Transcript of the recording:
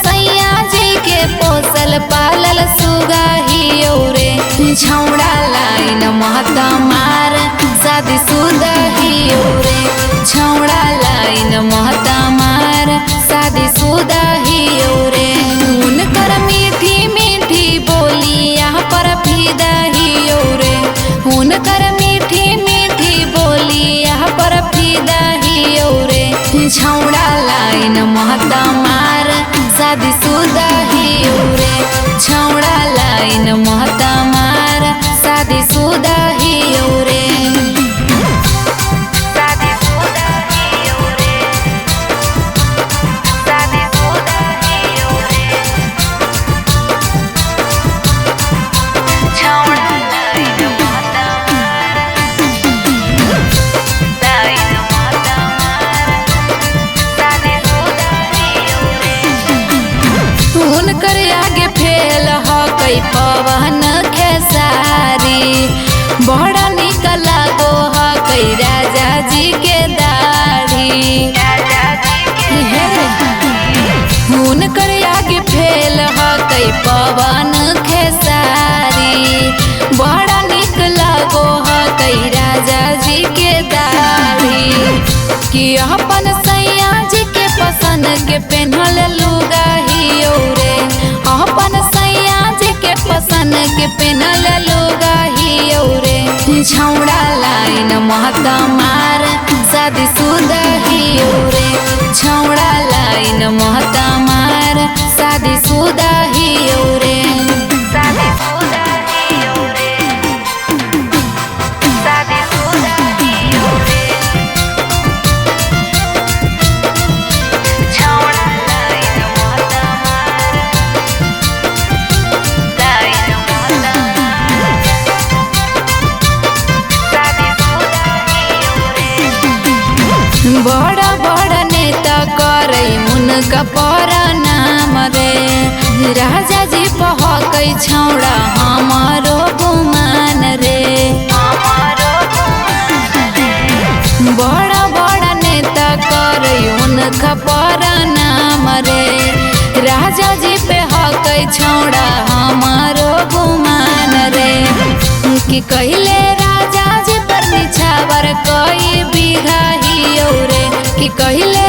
सैया जी के पोसल पालल सुगा हियो रे। छौड़ा लाइन महत मार शादी सुदा हियो रे। छौड़ा लाइन महत मार शादी सुदा हियो रे। उनकर मीठी मीठी बोलिया पर फिदा हियो रे। उनकर मीठी मीठी बोलिया पर फिदा हियो रे। छौड़ा लाइन महत मार शादी सुदा हियो रे। छौड़ा लाइन महत मार शादी सुदा हियो रे। शादी सुदा हियो रे। शादी सुदा हियो रे। छौड़ा लाइन महत मार लाइन महत मार शादी सुदा हियो रे। उनकर आगे फेल ह कई पवन खेसारी। बड़ा निक लागो ह कई राजा जी के दाढ़ी। उनकर आगे फेल ह कई पवन खेसारी। बड़ा निक लागो ह कई राजा जी के दाढ़ी। कि अपन सैया जी के पसंद के पेन्हल लुगा हियो रे। अपन सैया जी के पसंद के पेन्हल लुगा हियो रे। छौड़ा लाइन महत मार शादी सुदा हियो रे। छौड़ा लाइन महत मार शादी सुदा हियो रे। शादी सुदा हियो रे। शादी सुदा हियो रे। छौड़ा लाइन महत मार लाइन महत मार शादी सुदा हियो रे। बड़ा बड़ा नेता करे उनका परनाम रे। राजा जी पहकै छौड़ा हमारो गुमान रे। बड़ा बड़ा नेता करे उनका परनाम रे। राजा जी पे हकै छौड़ा हमारो गुमान रे। कि कहले राजा जी पर निछावर कई बीघा हियो रे। कि कहले